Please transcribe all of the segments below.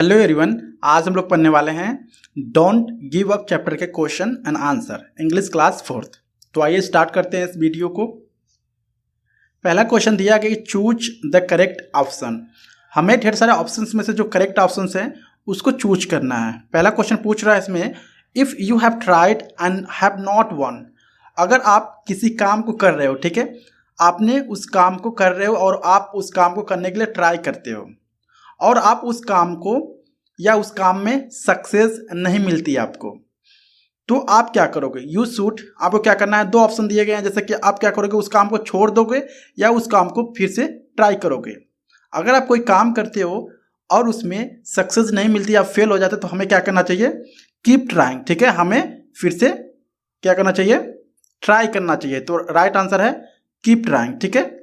Hello everyone, आज हम लोग पढ़ने वाले हैं डोंट गिव अप चैप्टर के question and answer English class 4th। तो आइए स्टार्ट करते हैं इस वीडियो को। पहला क्वेश्चन दिया गया कि चूज द करेक्ट ऑप्शन। हमें ढेर सारे ऑप्शंस में से जो करेक्ट ऑप्शंस हैं उसको चूज करना है। पहला क्वेश्चन पूछ रहा है इसमें, if you have tried and have not one. अगर आप किसी काम को कर रहे हो, ठीक है, आपने उस काम को कर रहे हो और आप उस काम को करने के लिए ट्राई करते हो और आप उस काम को या उस काम में सक्सेस नहीं मिलती आपको, तो आप क्या करोगे? यू शूड, आपको क्या करना है? दो ऑप्शन दिए गए हैं, जैसे कि आप क्या करोगे, उस काम को छोड़ दोगे या उस काम को फिर से ट्राई करोगे। अगर आप कोई काम करते हो और उसमें सक्सेस नहीं मिलती, आप फेल हो जाते, तो हमें क्या करना चाहिए? कीप ट्राइंग, ठीक है, हमें फिर से क्या करना चाहिए? ट्राई करना चाहिए। तो राइट आंसर है कीप ट्राइंग, ठीक है।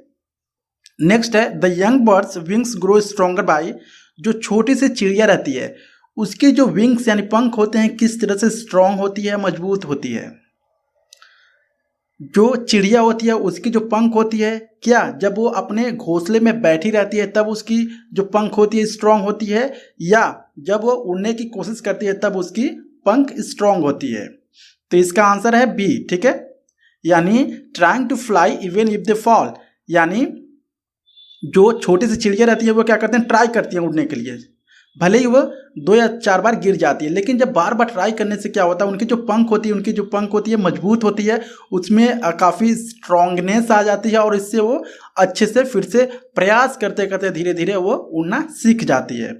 नेक्स्ट है the young bird's wings grow stronger by. जो छोटी सी चिड़िया रहती है उसके जो विंग्स यानी पंख होते हैं किस तरह से स्ट्रॉन्ग होती है, मजबूत होती है। जो चिड़िया होती है उसकी जो पंख होती है, क्या जब वो अपने घोंसले में बैठी रहती है तब उसकी जो पंख होती है स्ट्रॉन्ग होती है, या जब वो उड़ने की कोशिश करती है तब उसकी पंख स्ट्रॉन्ग होती है? तो इसका आंसर है बी, ठीक है, यानी trying to fly even if they fall. यानी जो छोटी सी चिड़िया रहती है वो क्या करते हैं? ट्राई करती हैं उड़ने के लिए, भले ही वो 2 या 4 बार गिर जाती है, लेकिन जब बार बार ट्राई करने से क्या होता है, उनकी जो पंख होती है मजबूत होती है, उसमें काफ़ी स्ट्रॉन्गनेस आ जाती है और इससे वो अच्छे से फिर से प्रयास करते करते धीरे धीरे वो उड़ना सीख जाती है।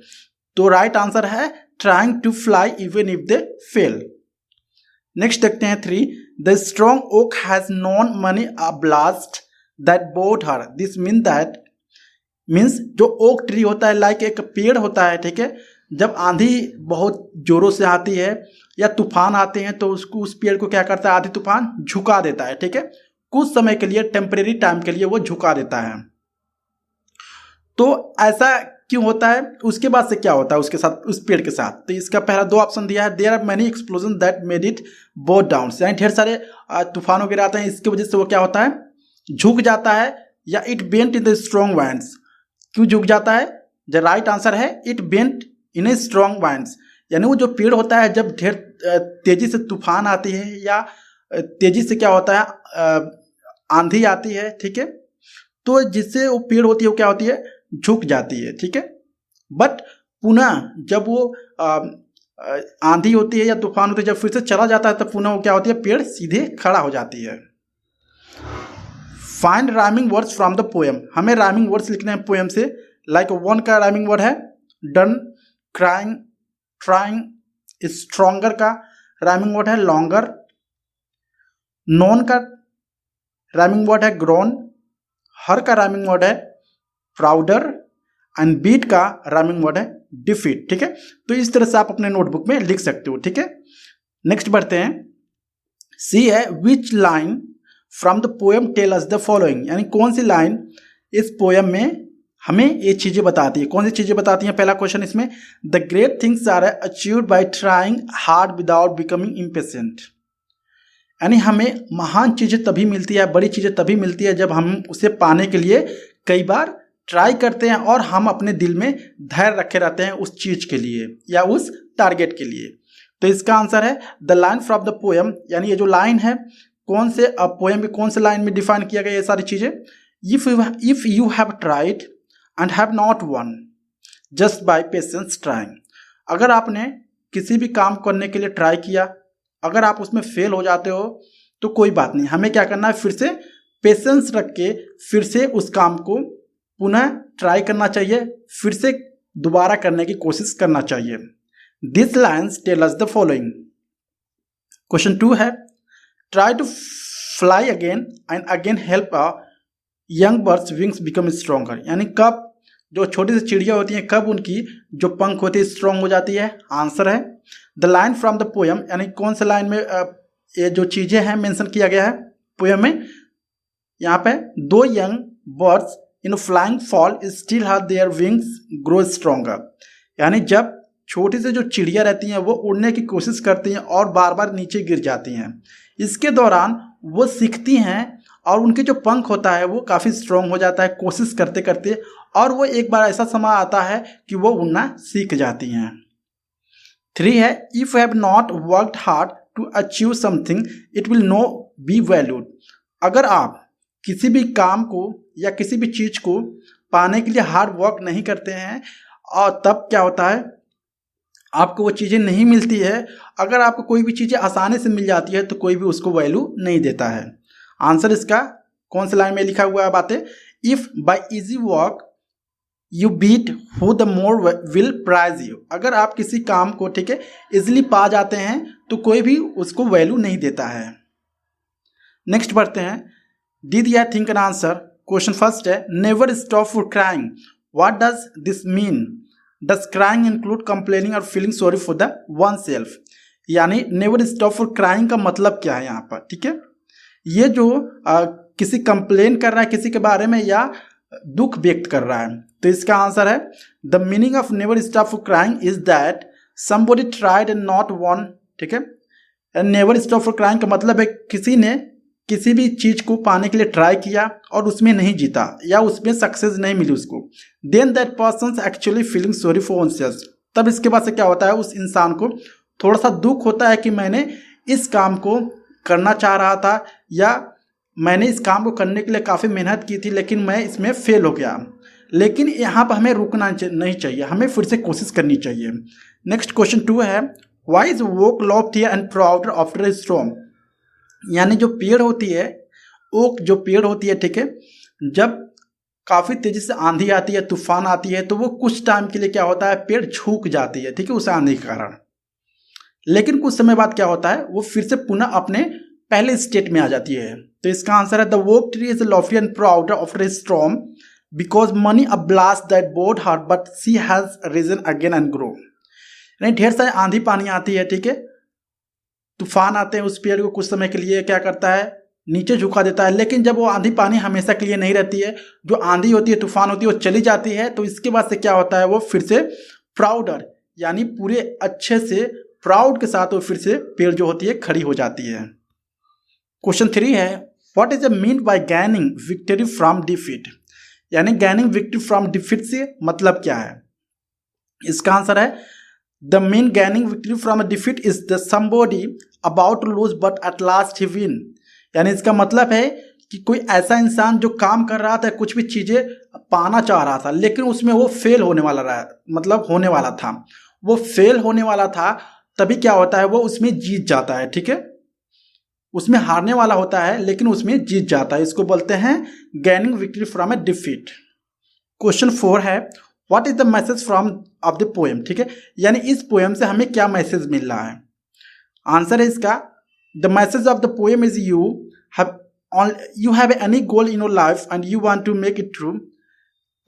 तो राइट आंसर है trying to fly even if they fail. Next देखते हैं 3, the strong oak has known many a blast that bowed her. This means जो ओक ट्री होता है लाइक एक पेड़ होता है, ठीक है, जब आंधी बहुत जोरों से आती है या तूफान आते हैं तो उसको, उस पेड़ को क्या करता है? आंधी तूफान झुका देता है, ठीक है, कुछ समय के लिए, टेम्परेरी टाइम के लिए वो झुका देता है। तो ऐसा क्यों होता है? उसके बाद से क्या होता है उसके साथ, उस पेड़ के साथ? तो इसका पहला 2 ऑप्शन दिया है, there are many explosion that made it bowed down. यानी ढेर सारे तूफान वगैरह आते हैं, इसकी वजह से वो क्या होता है? झुक जाता है, या it bent in the strong winds. क्यों झुक जाता है? द राइट आंसर है it bent in a strong winds. यानी वो जो पेड़ होता है जब ढेर तेजी से तूफान आती है या तेजी से क्या होता है, आंधी आती है, ठीक है, तो जिससे वो पेड़ होती है वो क्या होती है? झुक जाती है, ठीक है। बट पुनः जब वो आंधी होती है या तूफान होती है, जब फिर से चला जाता है तब पुनः वो क्या होती है? पेड़ सीधे खड़ा हो जाती है। Find rhyming words from the poem. हमें राइमिंग वर्ड्स लिखने हैं पोएम से। लाइक 1 का राइमिंग वर्ड है डन, क्राइंग, ट्राइंग। स्ट्रॉन्गर का राइमिंग वर्ड है लॉन्गर। नॉन का राइमिंग वर्ड है ग्रोन। हर का राइमिंग वर्ड है प्राउडर। एंड बीट का राइमिंग वर्ड है डिफीट, ठीक है। तो इस तरह से आप अपने नोटबुक में लिख सकते हो, ठीक है। नेक्स्ट बढ़ते हैं। सी है which line from the poem tell us the following. यानी कौन सी लाइन इस पोएम में हमें ये चीज़ें बताती है? कौन सी चीज़ें बताती हैं? पहला क्वेश्चन इसमें, the great things are achieved by trying hard without becoming impatient. यानी हमें महान चीज़ें तभी मिलती है, बड़ी चीज़ें तभी मिलती है जब हम उसे पाने के लिए कई बार ट्राई करते हैं और हम अपने दिल में धैर्य रखे रहते हैं उस चीज़ के लिए या उस टारगेट के लिए। तो इसका आंसर है the line from the poem. यानी ये जो लाइन है कौन से पोएम में, कौन से लाइन में डिफाइन किया गया ये सारी चीज़ें? If you have tried and have not one just by patience trying. अगर आपने किसी भी काम करने के लिए ट्राई किया, अगर आप उसमें फेल हो जाते हो तो कोई बात नहीं, हमें क्या करना है? फिर से पेशेंस रख के फिर से उस काम को पुनः ट्राई करना चाहिए, फिर से दोबारा करने की कोशिश करना चाहिए। This lines tell us the following. Question 2 है, try to fly again and again help a young bird's wings become stronger. यानी कब जो छोटी सी चिड़िया होती हैं कब उनकी जो पंख होती है स्ट्रॉन्ग हो जाती है? आंसर है the line from the poem. यानी कौन से लाइन में ये जो चीज़ें हैं मेंशन किया गया है पोएम में? यहाँ पे 2 young birds in flying fall still have their wings grow stronger. यानी जब छोटी से जो चिड़िया रहती हैं वो उड़ने की कोशिश करती हैं और बार बार नीचे गिर जाती हैं, इसके दौरान वो सीखती हैं और उनके जो पंख होता है वो काफ़ी स्ट्रॉन्ग हो जाता है कोशिश करते करते, और वो एक बार ऐसा समय आता है कि वो उड़ना सीख जाती हैं। 3 है, if you have not worked hard to achieve something it will no be valued. अगर आप किसी भी काम को या किसी भी चीज़ को पाने के लिए हार्ड वर्क नहीं करते हैं और तब क्या होता है, आपको वो चीज़ें नहीं मिलती है। अगर आपको कोई भी चीज़ें आसानी से मिल जाती है तो कोई भी उसको वैल्यू नहीं देता है। आंसर इसका कौन सी लाइन में लिखा हुआ है बातें, if by easy work you beat who the more will prize you. अगर आप किसी काम को ठीक है इजिली पा जाते हैं तो कोई भी उसको वैल्यू नहीं देता है। नेक्स्ट बढ़ते हैं, did you think an answer. Question first है, never stop for crying, what does this mean, does crying include complaining or feeling sorry for the one self. यानी नेवर स्टॉप फॉर क्राइंग का मतलब क्या है यहाँ पर, ठीक है, ये जो किसी कंप्लेन कर रहा है किसी के बारे में या दुख व्यक्त कर रहा है, तो इसका आंसर है the meaning of never stop for crying is that somebody tried and not won, ठीक है। And never stop for crying का मतलब है किसी ने किसी भी चीज़ को पाने के लिए ट्राई किया और उसमें नहीं जीता या उसमें सक्सेस नहीं मिली उसको, then that person actually feeling sorry for oneself. तब इसके बाद से क्या होता है, उस इंसान को थोड़ा सा दुख होता है कि मैंने इस काम को करना चाह रहा था या मैंने इस काम को करने के लिए काफ़ी मेहनत की थी लेकिन मैं इसमें फेल हो गया। लेकिन यहाँ पर हमें रुकना नहीं चाहिए, हमें फिर से कोशिश करनी चाहिए। नेक्स्ट क्वेश्चन 2 है, why is oak lofty and prouder after a storm. यानी जो पेड़ होती है, ओक जो पेड़ होती है, ठीक है, जब काफ़ी तेज़ी से आंधी आती है तूफान आती है तो वो कुछ टाइम के लिए क्या होता है, पेड़ झुक जाती है, ठीक है, उस आंधी के कारण। लेकिन कुछ समय बाद क्या होता है, वो फिर से पुनः अपने पहले स्टेट में आ जाती है। तो इसका आंसर है the oak tree is lofty and prouder after a storm because many a blast that bowed her but she has risen again and grow. यानी ढेर सारी आंधी पानी आती है, ठीक है, तूफान आते हैं, उस पेड़ को कुछ समय के लिए क्या करता है, नीचे झुका देता है, लेकिन जब वो आंधी पानी हमेशा के लिए नहीं रहती है, जो आंधी होती है तूफान होती है वो चली जाती है, तो इसके बाद से क्या होता है, वो फिर से प्राउडर यानी पूरे अच्छे से प्राउड के साथ वो फिर से पेड़ जो होती है खड़ी हो जाती है। क्वेश्चन 3 है, what is the mean by gaining victory from defeat. यानी गैनिंग विक्ट्री फ्रॉम डिफीट से मतलब क्या है, इसका आंसर है the mean gaining victory from a defeat is the somebody about to lose but at last he win. यानी इसका मतलब है कि कोई ऐसा इंसान जो काम कर रहा था, कुछ भी चीज़ें पाना चाह रहा था लेकिन उसमें वो फेल होने वाला रहा, मतलब होने वाला था, वो फेल होने वाला था, तभी क्या होता है, वो उसमें जीत जाता है, ठीक है, उसमें हारने वाला होता है लेकिन उसमें जीत जाता है, इसको बोलते हैं gaining victory from a defeat. Question 4 है, what is the message from of the poem, ठीक है, यानी इस पोएम से हमें क्या मैसेज मिल रहा है। आंसर है इसका the message of the poem is you have any goal in your life and you want to make it true.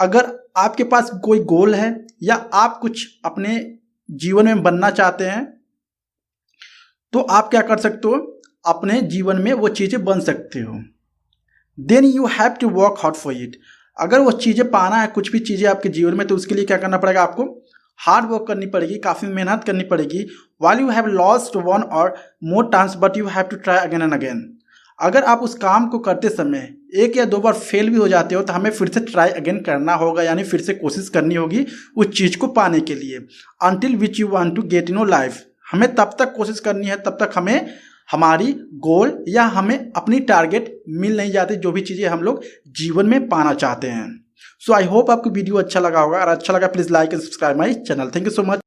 अगर आपके पास कोई गोल है या आप कुछ अपने जीवन में बनना चाहते हैं तो आप क्या कर सकते हो, अपने जीवन में वो चीज़ें बन सकते हो। Then you have to work hard for it. अगर वो चीज़ें पाना है, कुछ भी चीज़ें आपके जीवन में, तो उसके लिए क्या करना पड़ेगा, आपको हार्ड वर्क करनी पड़ेगी, काफ़ी मेहनत करनी पड़ेगी। वाइल यू हैव लॉस्ट 1 और more times but you have to try again and again. अगर आप उस काम को करते समय 1 या 2 बार फेल भी हो जाते हो तो हमें फिर से ट्राई अगेन करना होगा, यानी फिर से कोशिश करनी होगी उस चीज़ को पाने के लिए। Until which you want to get in your life, हमें तब तक कोशिश करनी है, तब तक हमें हमारी गोल या हमें अपनी टारगेट मिल नहीं जाती, जो भी चीज़ें हम लोग जीवन में पाना चाहते हैं। सो आई होप आपको वीडियो अच्छा लगा होगा, और अच्छा लगा please like and subscribe my channel. Thank you so much.